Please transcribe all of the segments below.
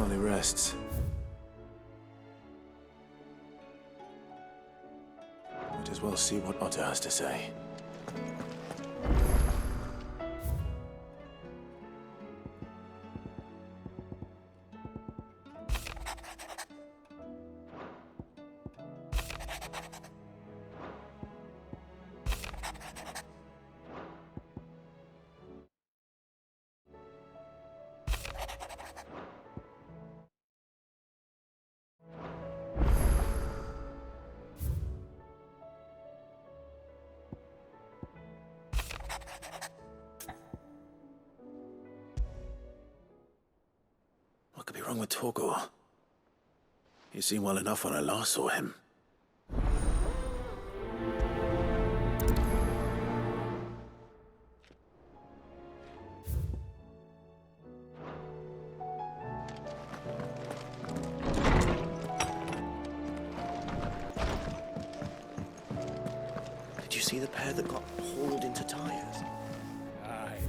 while he rests. Might as well see what Otto has to say. What could be wrong with Torgor? He seemed well enough when I last saw him. Did you see the pair that got hauled into tires? Aye.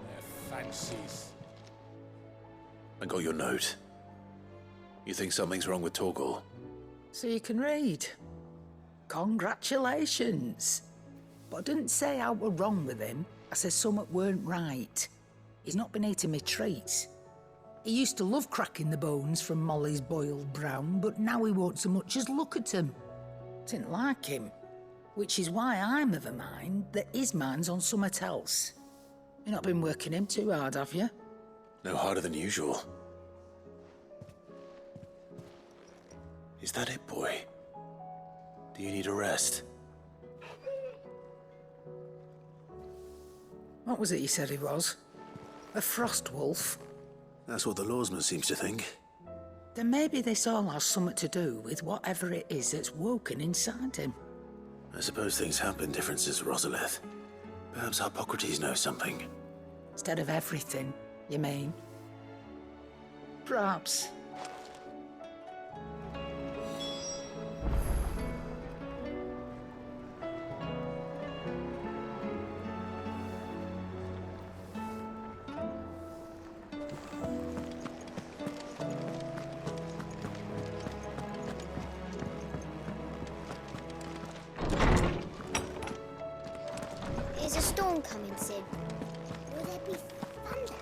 Their fancies. I got your note. You think something's wrong with Torgor? So you can read. Congratulations. But I didn't say I were wrong with him. I said something weren't right. He's not been eating me treats. He used to love cracking the bones from Molly's boiled brown, but now he won't so much as look at 'em. Didn't like him. Which is why I'm of a mind that his mind's on something else. You've not been working him too hard, have you? No harder than usual. Is that it, boy? Do you need a rest? What was it you said he was? A frost wolf? That's what the lawsman seems to think. Then maybe this all has something to do with whatever it is that's woken inside him. I suppose things have been different since Rosalith. Perhaps Hippocrates knows something. Instead of everything, you mean? Perhaps. Is a storm coming, Sid? Will there be thunder?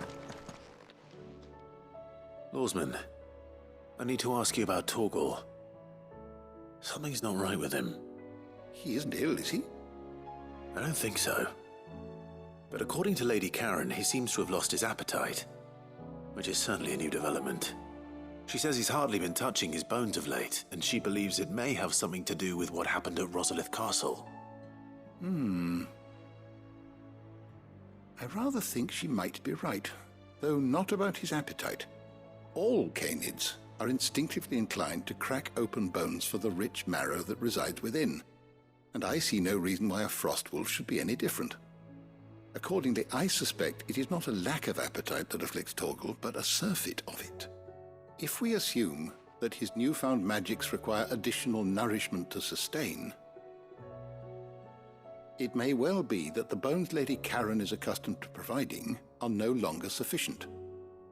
Lawsman, I need to ask you about Torgor. Something's not right with him. He isn't ill, is he? I don't think so. But according to Lady Karen, he seems to have lost his appetite, which is certainly a new development. She says he's hardly been touching his bones of late, and she believes it may have something to do with what happened at Rosalith Castle. I rather think she might be right, though not about his appetite. All canids are instinctively inclined to crack open bones for the rich marrow that resides within, and I see no reason why a frost wolf should be any different. Accordingly, I suspect it is not a lack of appetite that afflicts Torgor, but a surfeit of it. If we assume that his newfound magics require additional nourishment to sustain, it may well be that the bones Lady Karen is accustomed to providing are no longer sufficient.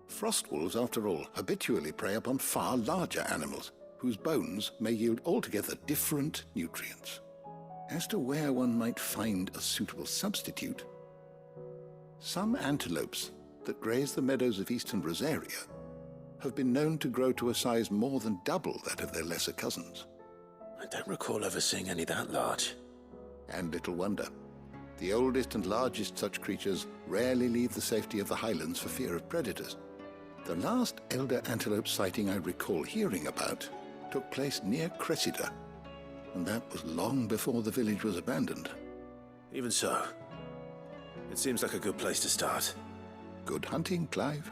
Frost wolves, after all, habitually prey upon far larger animals, whose bones may yield altogether different nutrients. As to where one might find a suitable substitute, some antelopes that graze the meadows of eastern Rosaria have been known to grow to a size more than double that of their lesser cousins. I don't recall ever seeing any that large. And little wonder. The oldest and largest such creatures rarely leave the safety of the highlands for fear of predators. The last elder antelope sighting I recall hearing about took place near Cressida, and that was long before the village was abandoned. Even so, it seems like a good place to start. Good hunting, Clive.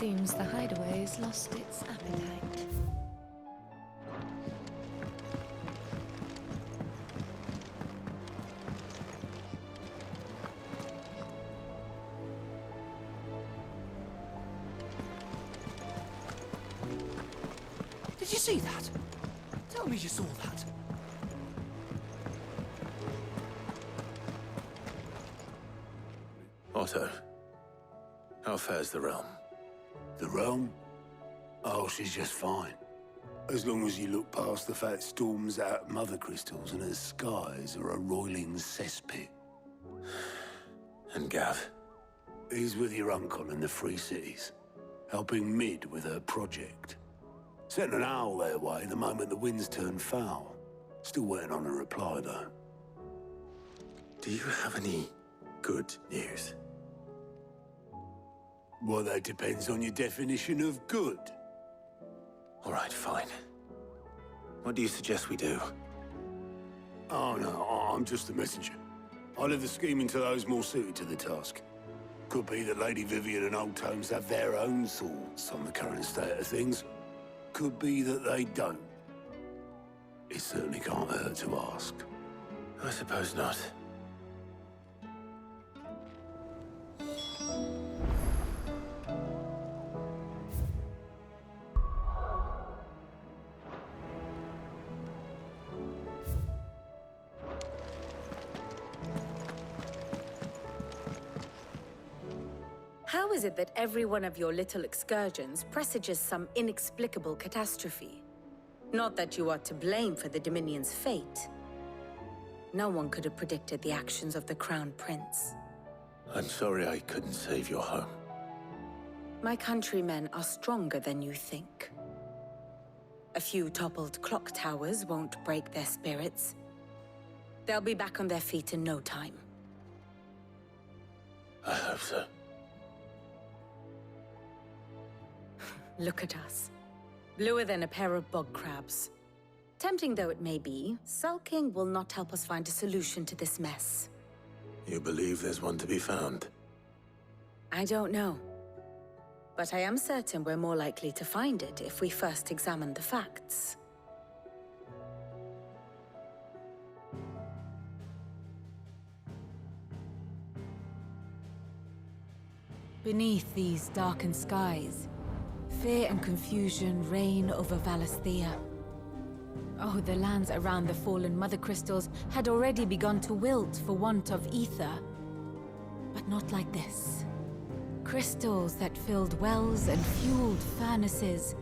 Seems the hideaway's lost its appetite. Did you see that? Tell me you saw that. Otto, how fares the realm? The realm? Oh, she's just fine. As long as you look past the fat storms out mother crystals and her skies are a roiling cesspit. And Gav? He's with your uncle in the Free Cities, helping Mid with her project. Sent an owl their way the moment the winds turned foul. Still waiting on a reply, though. Do you have any good news? Well, that depends on your definition of good. All right, fine. What do you suggest we do? Oh, no, I'm just the messenger. I leave the scheming to those more suited to the task. Could be that Lady Vivian and Old Tomes have their own thoughts on the current state of things. Could be that they don't. It certainly can't hurt to ask. I suppose not. How is it that every one of your little excursions presages some inexplicable catastrophe? Not that you are to blame for the Dominion's fate. No one could have predicted the actions of the Crown Prince. I'm sorry I couldn't save your home. My countrymen are stronger than you think. A few toppled clock towers won't break their spirits. They'll be back on their feet in no time. I hope so. Look at us. Bluer than a pair of bog crabs. Tempting though it may be, sulking will not help us find a solution to this mess. You believe there's one to be found? I don't know. But I am certain we're more likely to find it if we first examine the facts. Beneath these darkened skies, fear and confusion reign over Valisthea. Oh, the lands around the fallen Mother Crystals had already begun to wilt for want of ether. But not like this. Crystals that filled wells and fueled furnaces.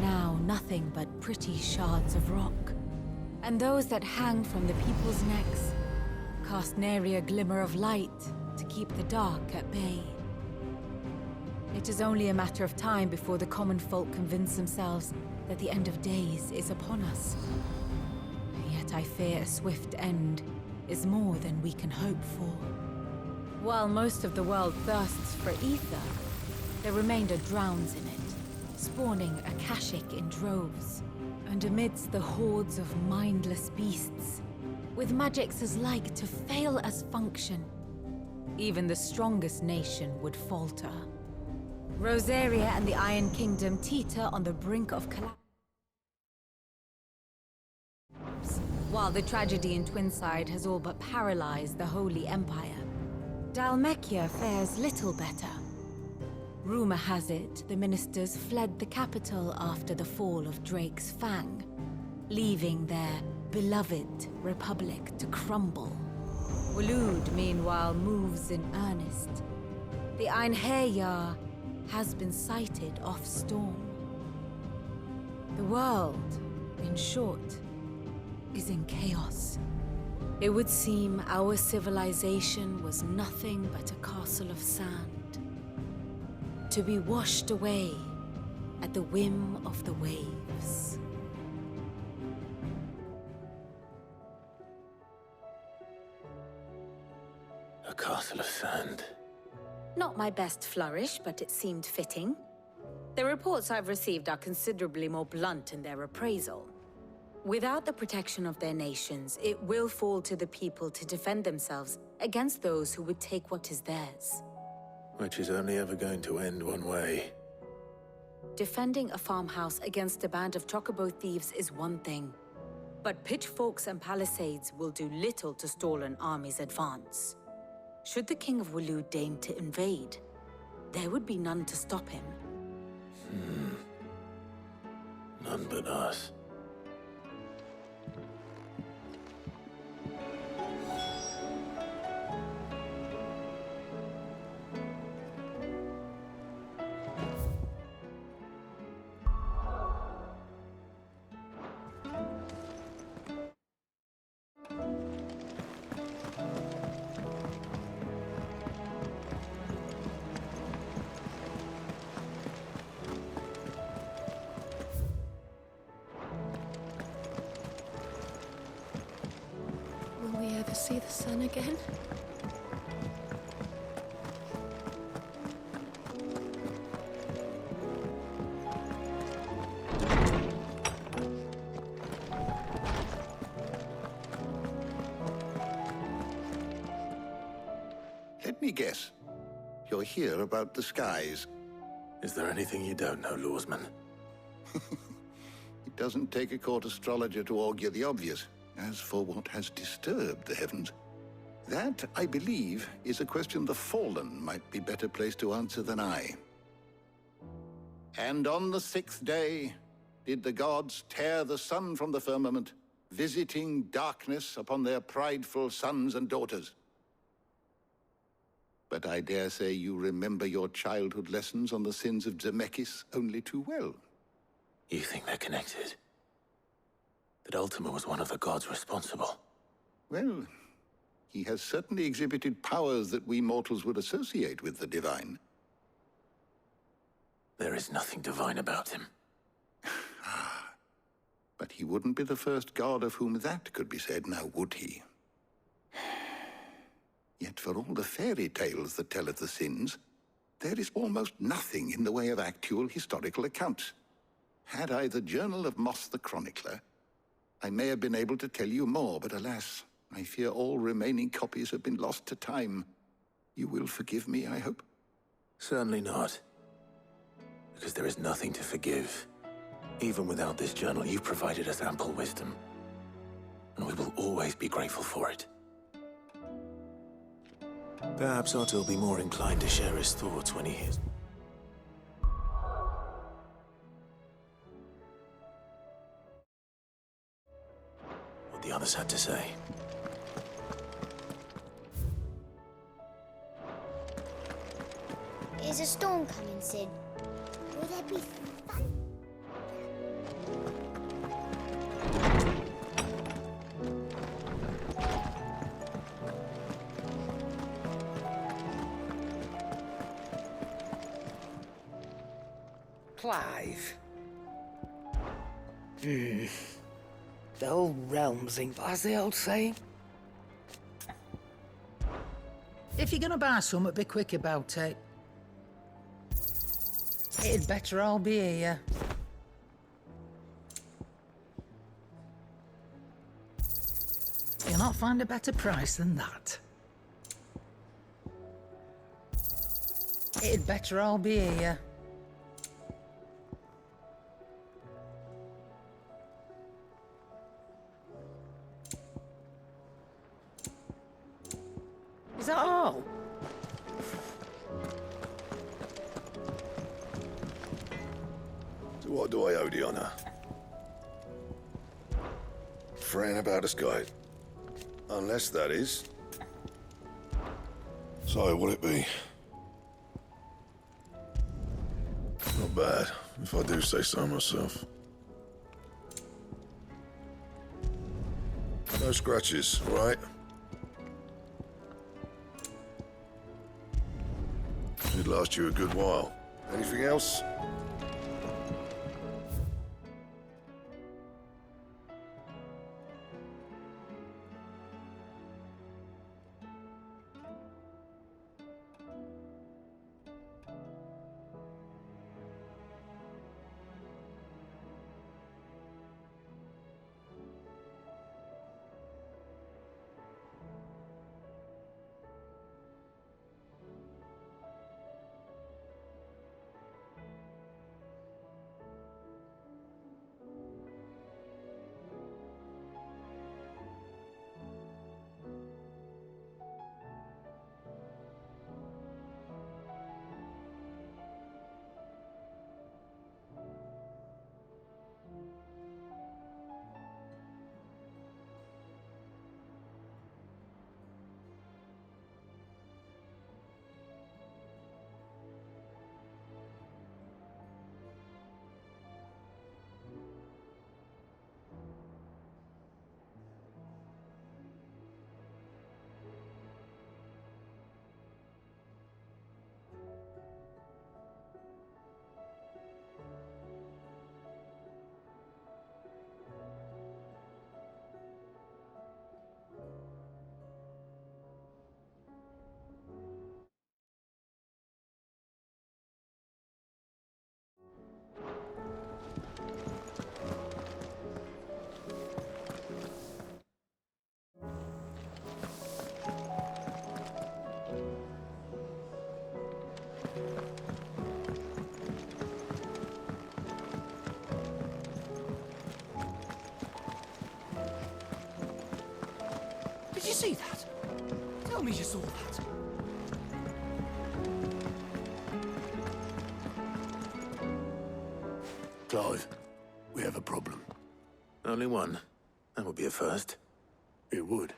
Now nothing but pretty shards of rock. And those that hang from the people's necks cast nary a glimmer of light to keep the dark at bay. It is only a matter of time before the common folk convince themselves that the end of days is upon us. Yet I fear a swift end is more than we can hope for. While most of the world thirsts for ether, the remainder drowns in it, spawning Akashic in droves. And amidst the hordes of mindless beasts, with magics as like to fail as function, even the strongest nation would falter. Rosaria and the Iron Kingdom teeter on the brink of collapse, while the tragedy in Twinside has all but paralyzed the Holy Empire. Dalmekia fares little better. Rumor has it the ministers fled the capital after the fall of Drake's Fang, leaving their beloved republic to crumble. Waloed, meanwhile, moves in earnest. The Einherjar has been sighted off Storm. The world, in short, is in chaos. It would seem our civilization was nothing but a castle of sand, to be washed away at the whim of the waves. A castle of sand. Not my best flourish, but it seemed fitting. The reports I've received are considerably more blunt in their appraisal. Without the protection of their nations, it will fall to the people to defend themselves against those who would take what is theirs. Which is only ever going to end one way. Defending a farmhouse against a band of chocobo thieves is one thing, but pitchforks and palisades will do little to stall an army's advance. Should the King of Waloed deign to invade, there would be none to stop him. None but us. Will we ever see the sun again? Let me guess. You're here about the skies. Is there anything you don't know, Lawsman? It doesn't take a court astrologer to augur the obvious. As for what has disturbed the heavens, that, I believe, is a question the Fallen might be better placed to answer than I. And on the 6th day did the gods tear the sun from the firmament, visiting darkness upon their prideful sons and daughters. But I dare say you remember your childhood lessons on the sins of Zemeckis only too well. You think they're connected? That Ultima was one of the gods responsible? Well, he has certainly exhibited powers that we mortals would associate with the divine. There is nothing divine about him. But he wouldn't be the first god of whom that could be said, now would he? Yet for all the fairy tales that tell of the sins, there is almost nothing in the way of actual historical accounts. Had I the Journal of Moss the Chronicler, I may have been able to tell you more, but alas, I fear all remaining copies have been lost to time. You will forgive me, I hope? Certainly not. Because there is nothing to forgive. Even without this journal, you provided us ample wisdom. And we will always be grateful for it. Perhaps Otto will be more inclined to share his thoughts when he hears. What the others had to say. Is a storm coming, Sid? Will there be fun? Clive. The whole realm's in, as the old saying. If you're gonna buy something, be quick about it. It'd better all be here. You'll not find a better price than that. It'd better all be here. Is that all? So what do I owe the honor? Fretting about a sky. Unless that is. So what'll it be? Not bad, if I do say so myself. No scratches, all right? Should last you a good while. Anything else? Did you see that? Tell me you saw that. Clive, we have a problem. Only one. That would be a first. It would.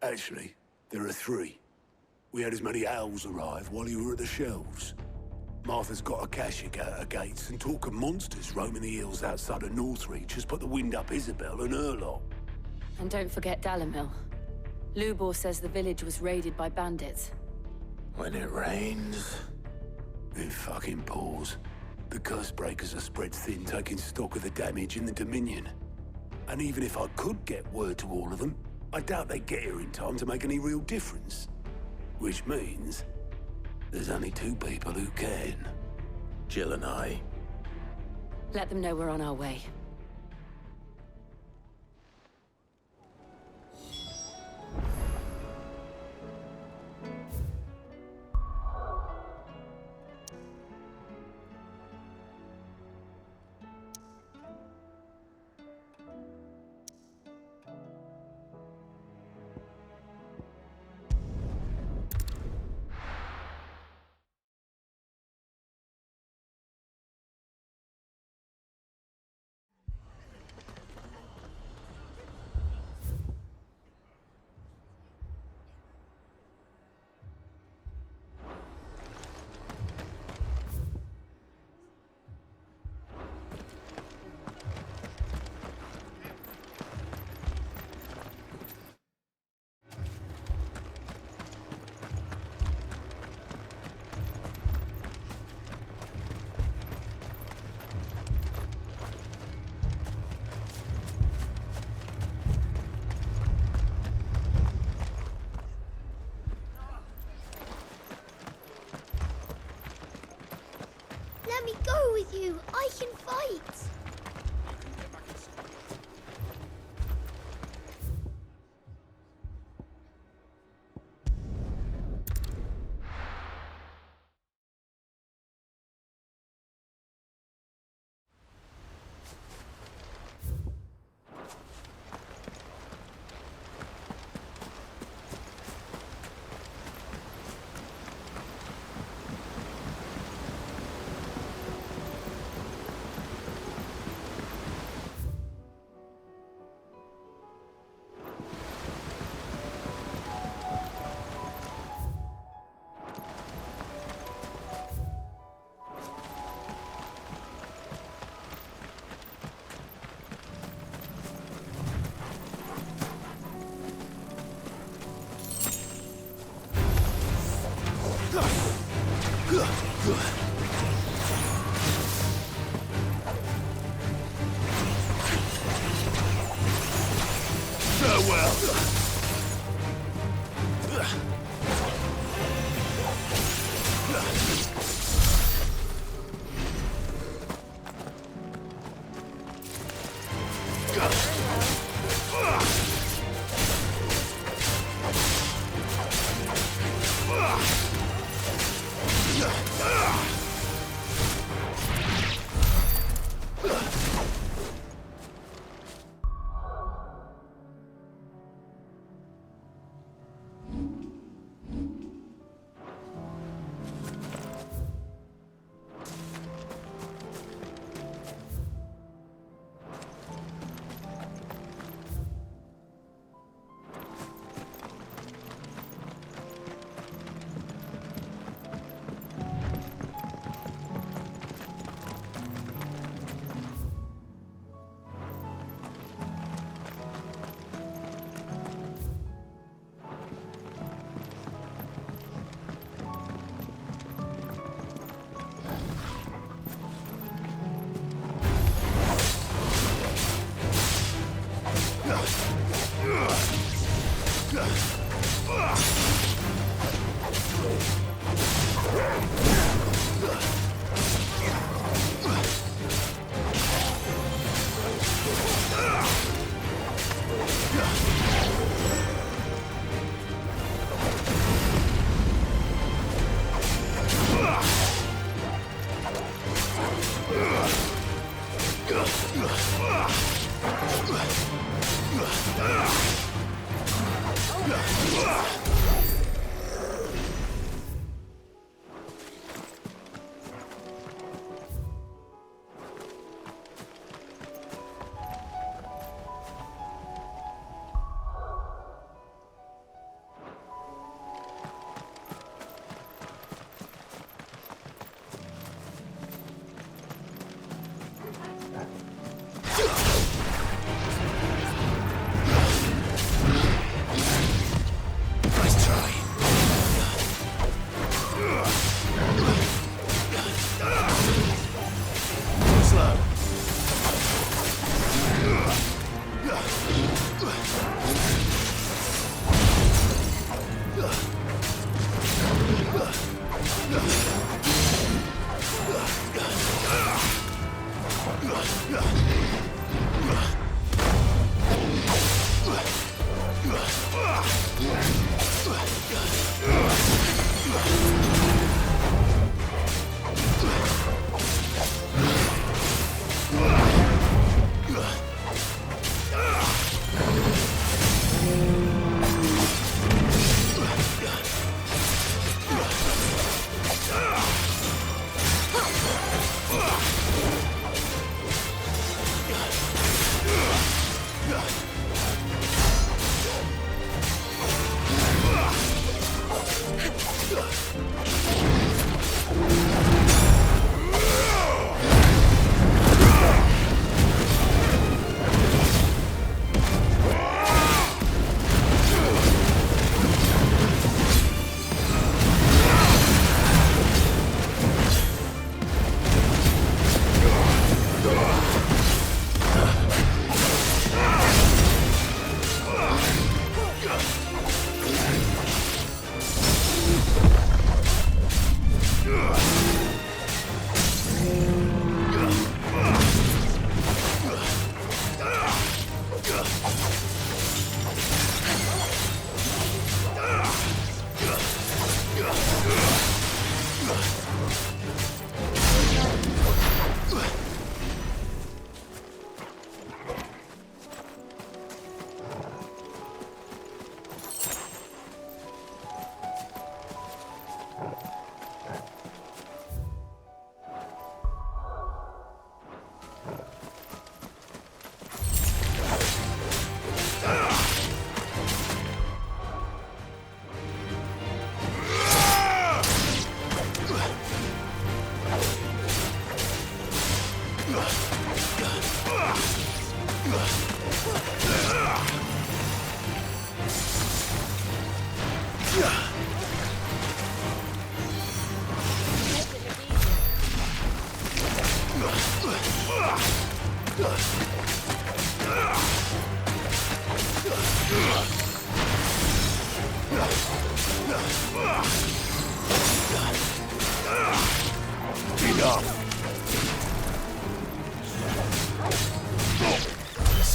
Actually, there are three. We had as many owls arrive while you were at the shelves. Martha's got a Kashik at her gates, and talk of monsters roaming the hills outside of Northreach has put the wind up Isabel and her lot. And don't forget Dalimil. Lubor says the village was raided by bandits. When it rains... It fucking pours. The curse breakers are spread thin, taking stock of the damage in the Dominion. And even if I could get word to all of them, I doubt they'd get here in time to make any real difference. Which means there's only two people who can. Jill and I. Let them know we're on our way.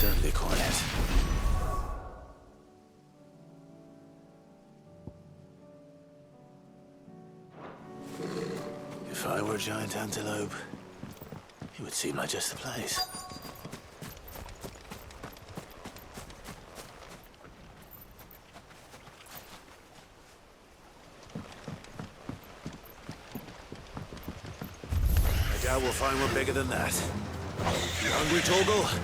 certainly quiet. If I were a giant antelope, it would seem like just the place. I doubt we'll find one bigger than that. You hungry, Torgal?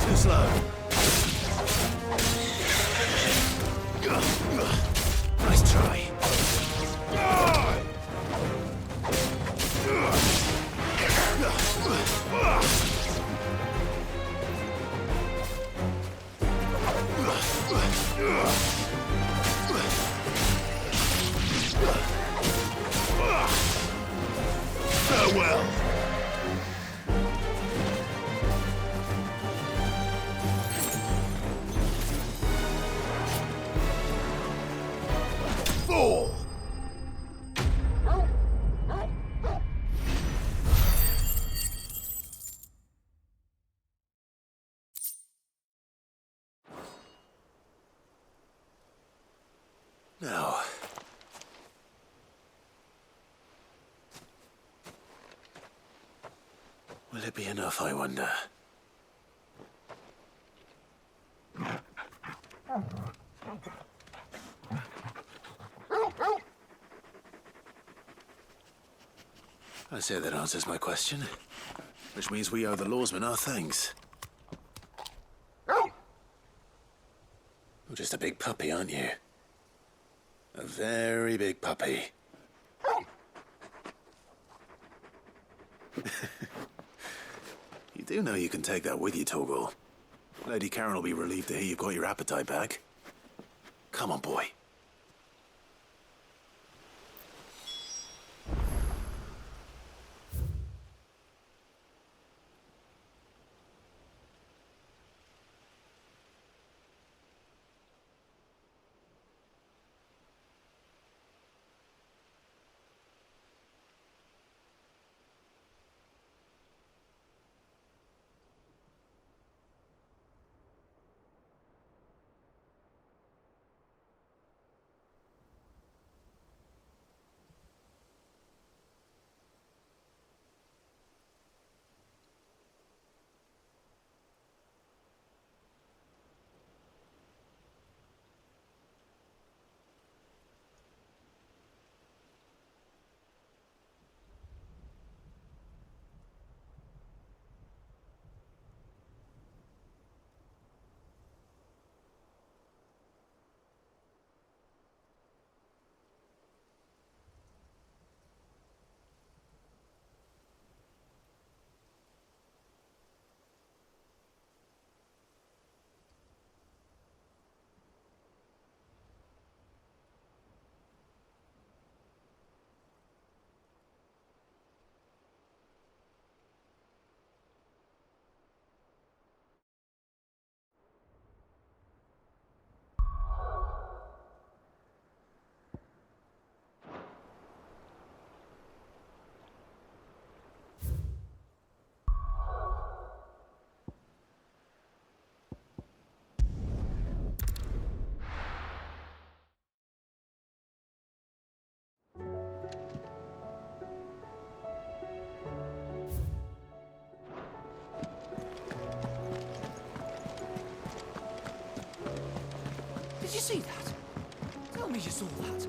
Too slow. Nice try. Farewell. Fall. Now, will it be enough, I wonder? I say that answers my question, which means we owe the lawsmen our thanks. You're just a big puppy, aren't you? A very big puppy. You do know you can take that with you, Torgal. Lady Karen will be relieved to hear you've got your appetite back. Come on, boy. Did you see that? Tell me you saw that.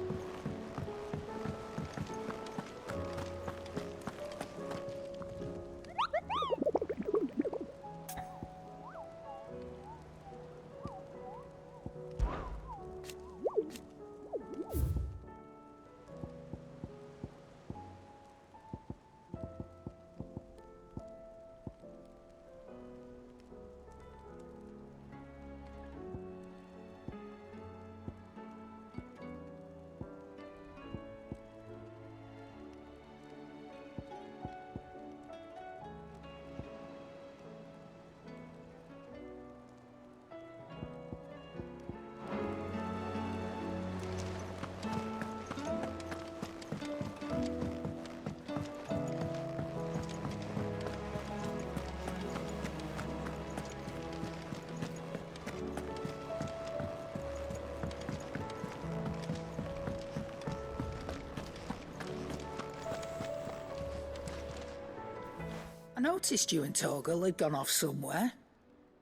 I noticed you and Torgal had gone off somewhere.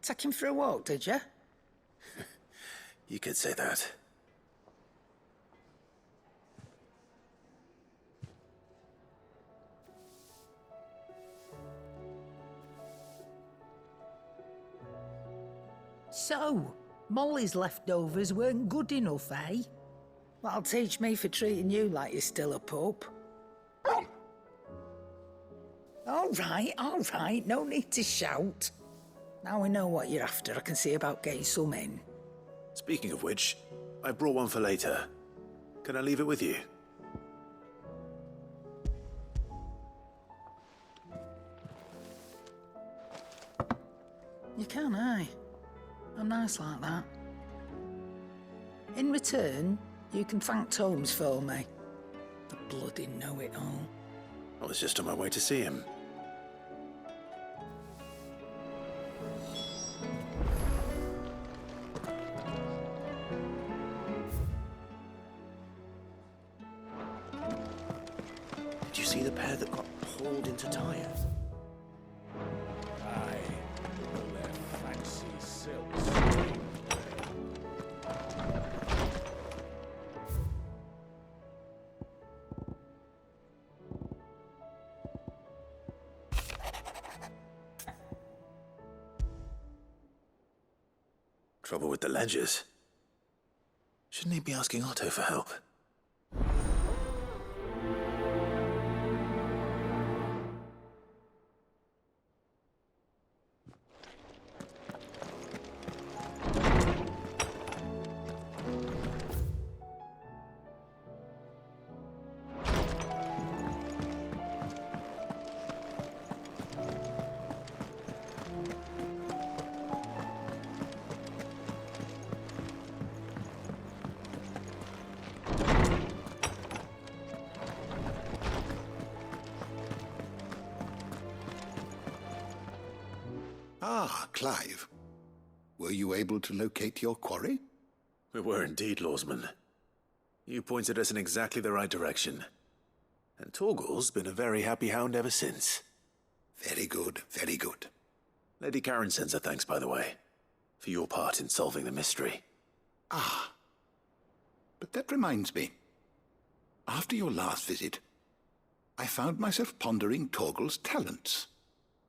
Take him for a walk, did you? You could say that. So, Molly's leftovers weren't good enough, eh? That'll teach me for treating you like you're still a pup. All right, no need to shout. Now we know what you're after, I can see about getting some in. Speaking of which, I brought one for later. Can I leave it with you? You can, aye. I'm nice like that. In return, you can thank Tomes for me. The bloody know-it-all. I was just on my way to see him. Did you see the pair that got hauled into tires? Aye, all their fancy silks. Trouble with the ledgers. Shouldn't he be asking Otto for help? Ah, Clive. Were you able to locate your quarry? We were indeed, Lawsman. You pointed us in exactly the right direction. And Torgal's been a very happy hound ever since. Very good, very good. Lady Karen sends her thanks, by the way, for your part in solving the mystery. Ah. But that reminds me. After your last visit, I found myself pondering Torgal's talents.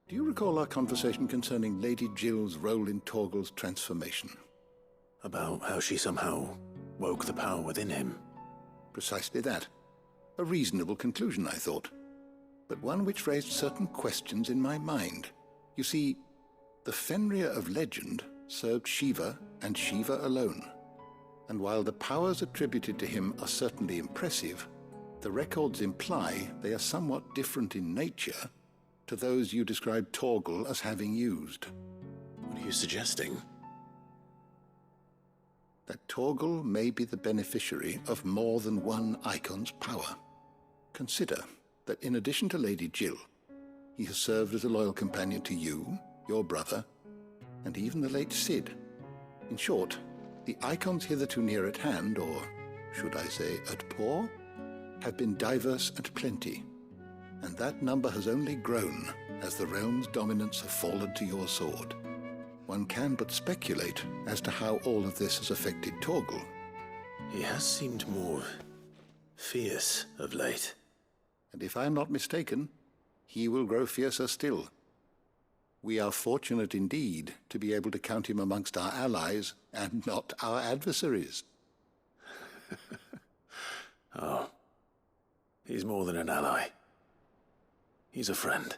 Do you recall our conversation concerning Lady Jill's role in Torgal's transformation? About how she somehow woke the power within him. Precisely that. A reasonable conclusion, I thought. But one which raised certain questions in my mind. You see, the Fenrir of legend served Shiva and Shiva alone. And while the powers attributed to him are certainly impressive, the records imply they are somewhat different in nature to those you described Torgal as having used. What are you suggesting? That Torgal may be the beneficiary of more than one icon's power. Consider that in addition to Lady Jill, he has served as a loyal companion to you, your brother, and even the late Cid. In short, the icons hitherto near at hand, or should I say at paw, have been diverse and plenty, and that number has only grown as the realm's dominance have fallen to your sword. One can but speculate as to how all of this has affected Torgal. He has seemed more fierce of late. And if I am not mistaken, he will grow fiercer still. We are fortunate indeed to be able to count him amongst our allies and not our adversaries. Oh, he's more than an ally. He's a friend.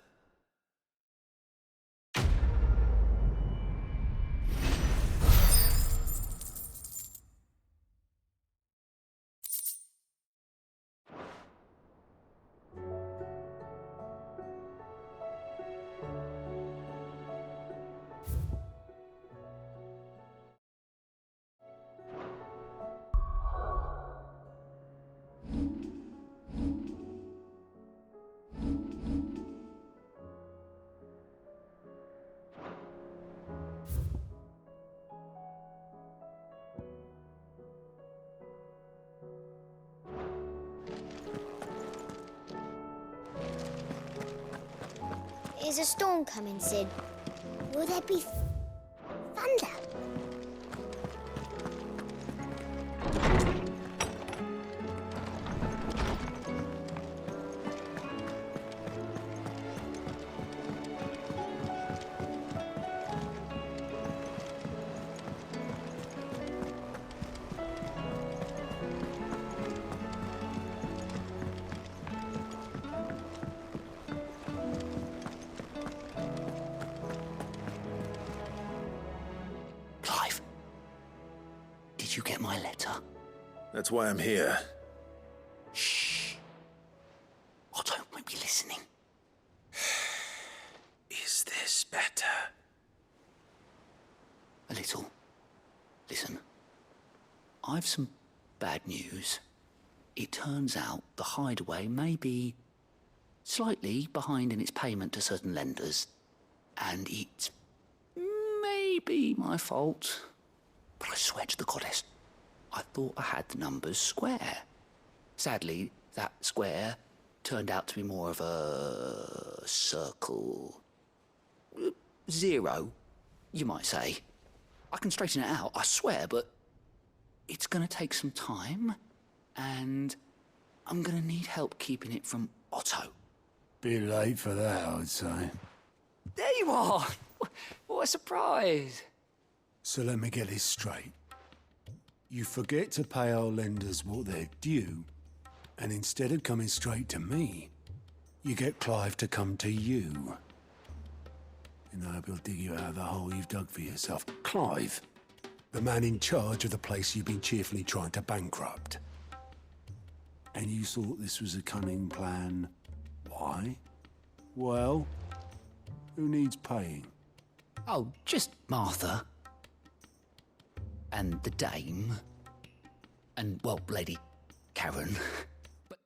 Is a storm coming, Sid? Will there be thunder? Clive, did you get my letter? That's why I'm here. Shh. Otto won't be listening. Is this better? A little. Listen, I've some bad news. It turns out the Hideaway may be slightly behind in its payment to certain lenders, and it's maybe my fault. But I swear to the goddess, I thought I had the numbers square. Sadly, that square turned out to be more of a circle. Zero, you might say. I can straighten it out, I swear, but it's gonna take some time, and I'm gonna need help keeping it from Otto. Bit late for that, I'd say. There you are! What a surprise! So let me get this straight. You forget to pay our lenders what they're due, and instead of coming straight to me, you get Clive to come to you. And I hope he'll dig you out of the hole you've dug for yourself. Clive, the man in charge of the place you've been cheerfully trying to bankrupt. And you thought this was a cunning plan. Why? Well, who needs paying? Oh, just Martha. And the dame. And, well, Lady Karen. But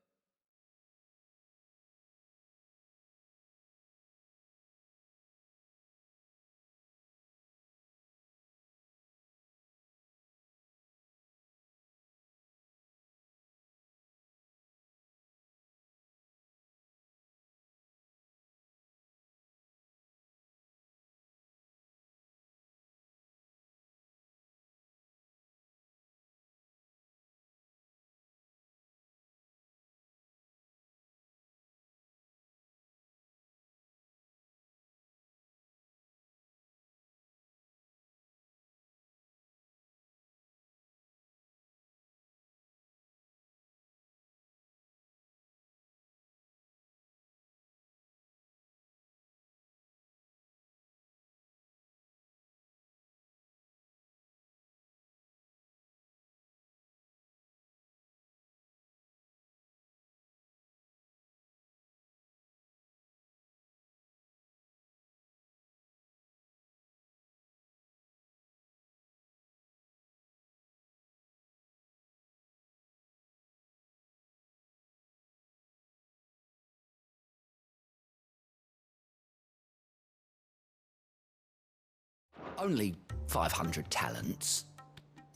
only 500 talents.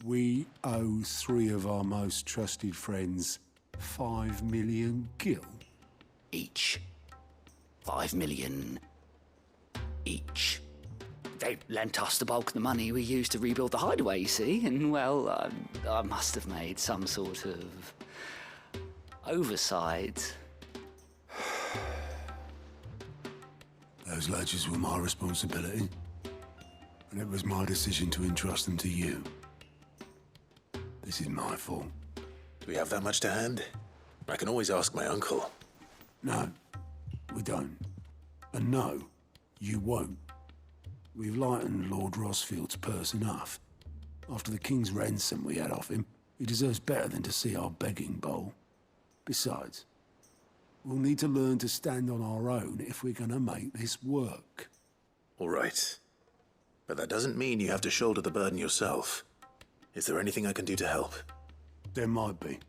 We owe 3 of our most trusted friends 5 million gil. Each. 5 million each. They lent us the bulk of the money we used to rebuild the Hideaway, you see, and, well, I must have made some sort of oversight. Those ledgers were my responsibility, and it was my decision to entrust them to you. This is my fault. Do we have that much to hand? I can always ask my uncle. No, we don't. And no, you won't. We've lightened Lord Rosfield's purse enough. After the king's ransom we had off him, he deserves better than to see our begging bowl. Besides, we'll need to learn to stand on our own if we're gonna make this work. All right. But that doesn't mean you have to shoulder the burden yourself. Is there anything I can do to help? There might be.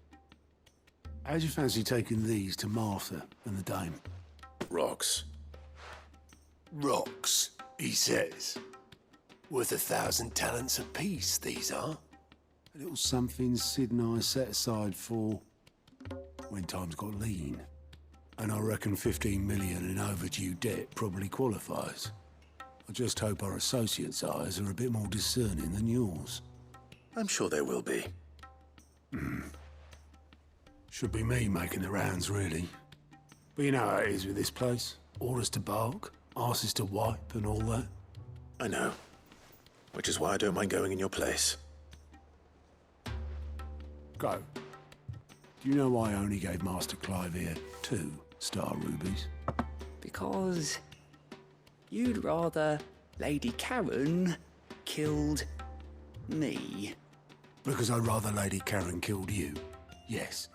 How'd you fancy taking these to Martha and the dame? Rocks. Rocks, he says. Worth 1,000 talents apiece, these are. A little something Sid and I set aside for when times got lean. And I reckon 15 million in overdue debt probably qualifies. I just hope our associates' eyes are a bit more discerning than yours. I'm sure they will be. Should be me making the rounds, really. But you know how it is with this place. Orders to bark, arses to wipe, and all that. I know. Which is why I don't mind going in your place. Go. Do you know why I only gave Master Clive here 2 star rubies? Because you'd rather Lady Karen killed me. Because I'd rather Lady Karen killed you. Yes.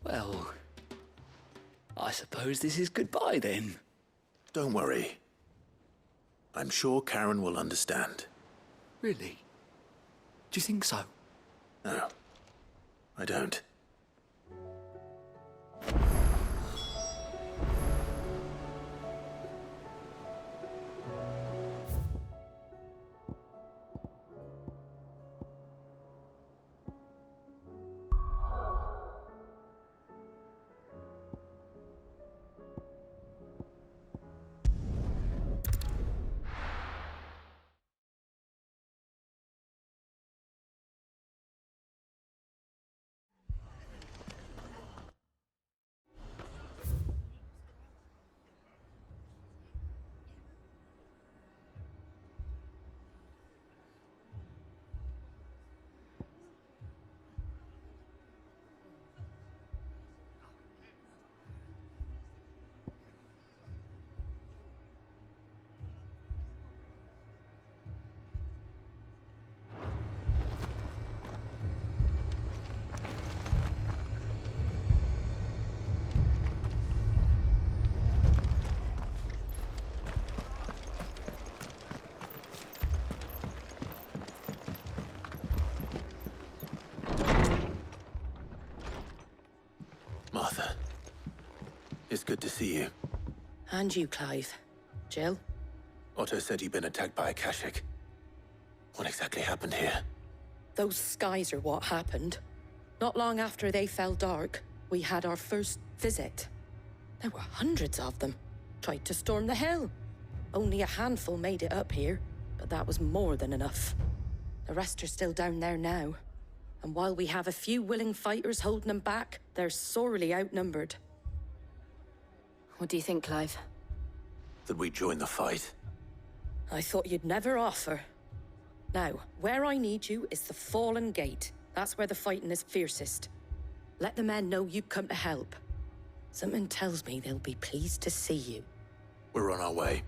Well, I suppose this is goodbye then. Don't worry. I'm sure Karen will understand. Really? Do you think so? No, I don't. Martha, it's good to see you. And you, Clive. Jill? Otto said you'd been attacked by a Kashik. What exactly happened here? Those skies are what happened. Not long after they fell dark, we had our first visit. There were hundreds of them. Tried to storm the hill. Only a handful made it up here, but that was more than enough. The rest are still down there now. And while we have a few willing fighters holding them back, they're sorely outnumbered. What do you think, Clive? That we join the fight? I thought you'd never offer. Now, where I need you is the Fallen Gate. That's where the fighting is fiercest. Let the men know you've come to help. Something tells me they'll be pleased to see you. We're on our way.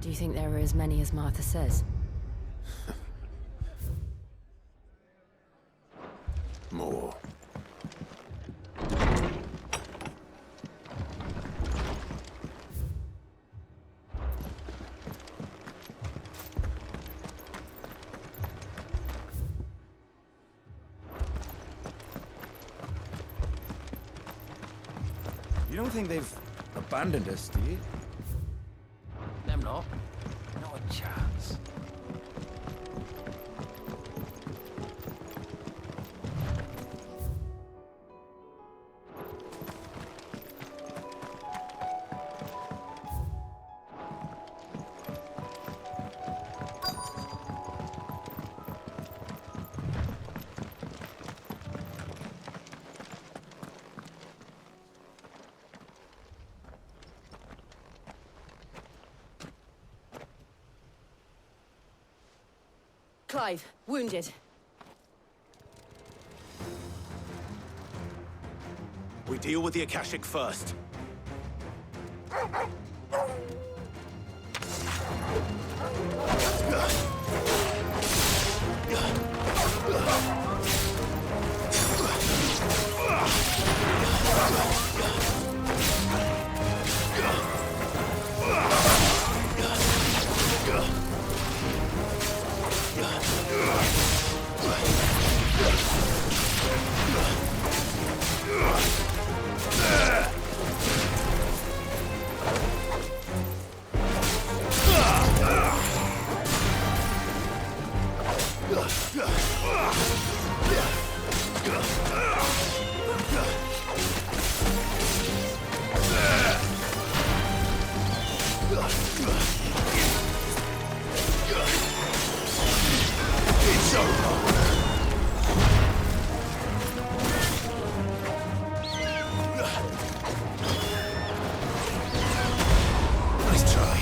Do you think there are as many as Martha says? More. You don't think they've abandoned us, do you? Them not. Not a chance. Clive, wounded. We deal with the Akashic first. It's over. Nice try.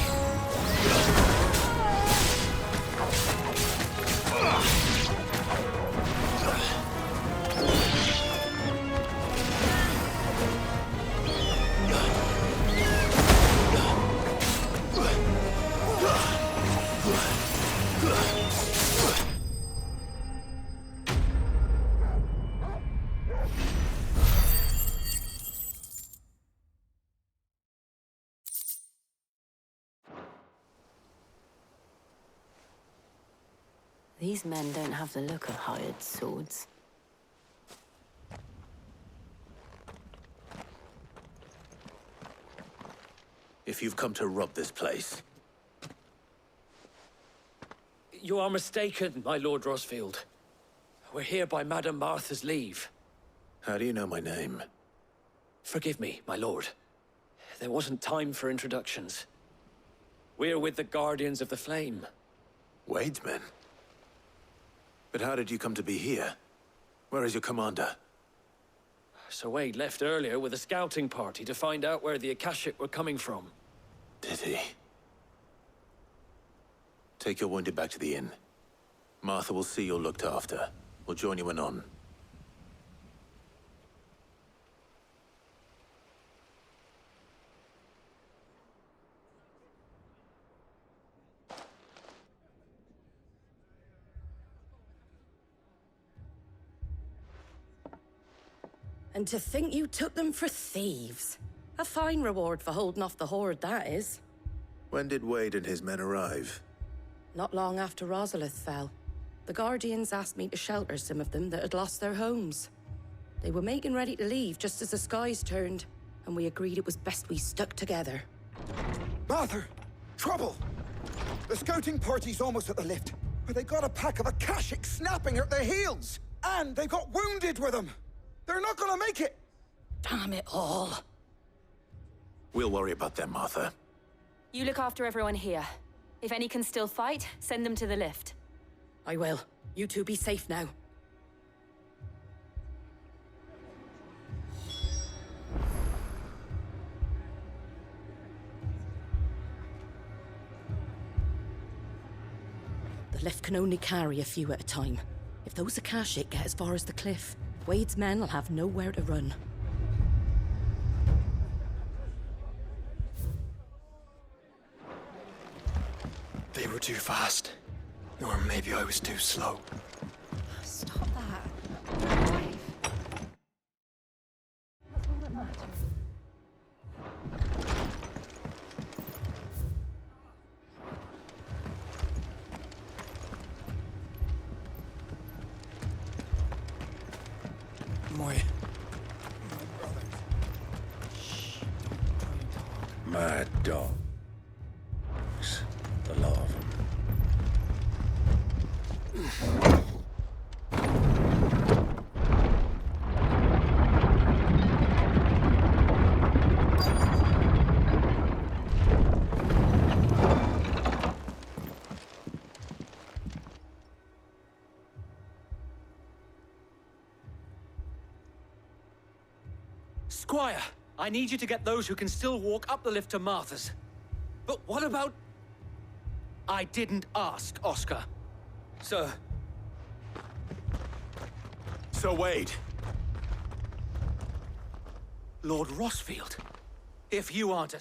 These men don't have the look of hired swords. If you've come to rob this place, You are mistaken, my Lord Rosfield. We're here by Madame Martha's leave. how do you know my name? Forgive me, my lord. There wasn't time for introductions. We're with the Guardians of the Flame. Wade's men? But how did you come to be here? Where is your commander? Sir Wade left earlier with a scouting party to find out where the Akashic were coming from. Did he? Take your wounded back to the inn. Martha will see you're looked after. We'll join you anon. And to think you took them for thieves. A fine reward for holding off the horde, that is. When did Wade and his men arrive? Not long after Rosalith fell. The Guardians asked me to shelter some of them that had lost their homes. They were making ready to leave just as the skies turned, and we agreed it was best we stuck together. Martha! Trouble! The scouting party's almost at the lift, but they got a pack of Akashic snapping at their heels! And they got wounded with them! They're not gonna make it! Damn it all. We'll worry about them, Martha. You look after everyone here. If any can still fight, send them to the lift. I will. You two be safe now. The lift can only carry a few at a time. If those Akashic get as far as the cliff, Wade's men will have nowhere to run. They were too fast. Or maybe I was too slow. Stop that. My brothers. Shh. Don't try and talk. Mad dogs. The lot of them. Squire, I need you to get those who can still walk up the lift to Martha's. But what about... I didn't ask, Oscar. Sir. Sir Wade! Lord Rosfield, if you aren't a...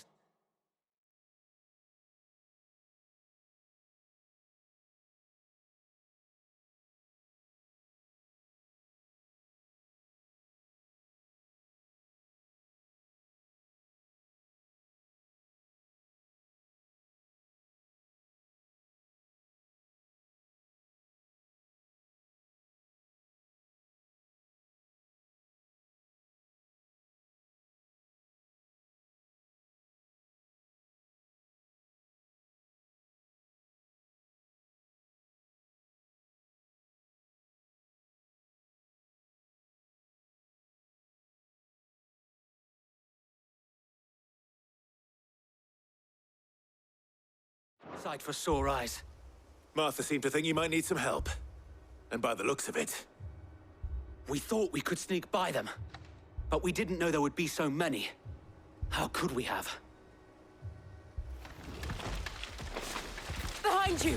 sight for sore eyes. Martha seemed to think you might need some help. And by the looks of it... We thought we could sneak by them, but we didn't know there would be so many. How could we have? Behind you!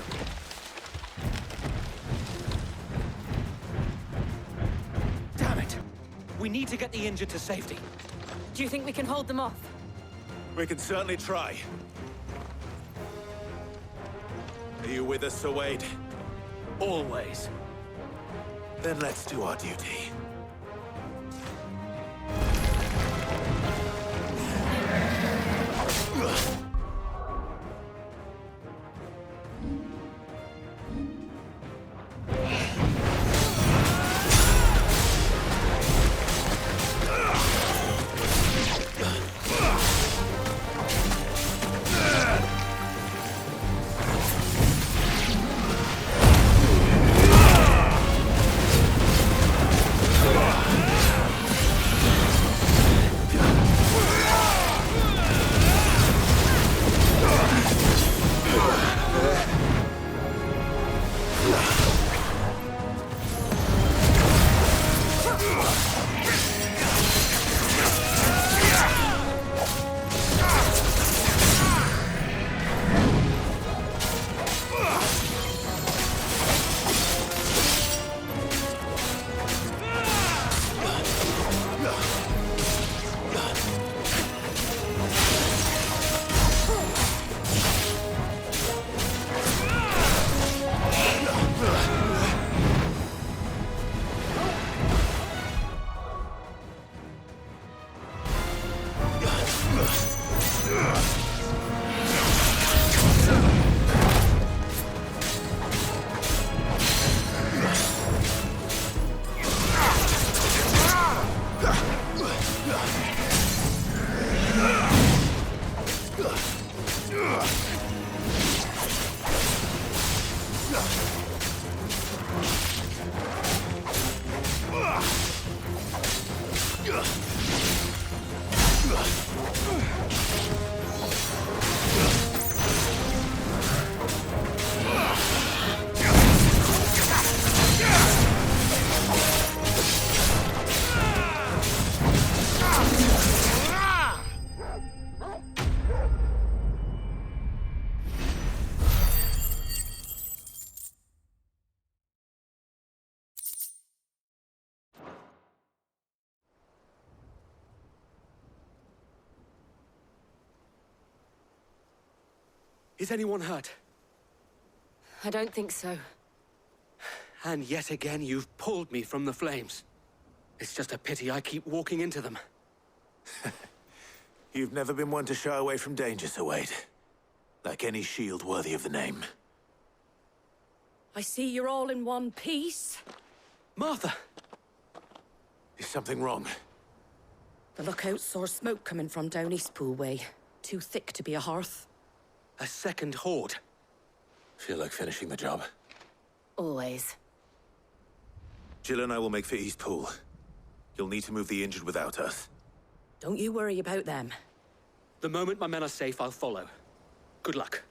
Damn it! We need to get the injured to safety. Do you think we can hold them off? We can certainly try. Are you with us, Sir Wade? Always. Then let's do our duty. Is anyone hurt? I don't think so. And yet again, you've pulled me from the flames. It's just a pity I keep walking into them. You've never been one to shy away from danger, Sir Wade. Like any shield worthy of the name. I see you're all in one piece. Martha! Is something wrong? The lookout saw smoke coming from down Eastpool way. Too thick to be a hearth. A second horde. Feel like finishing the job. Always. Jill and I will make for Eastpool. You'll need to move the injured without us. Don't you worry about them. The moment my men are safe, I'll follow. Good luck.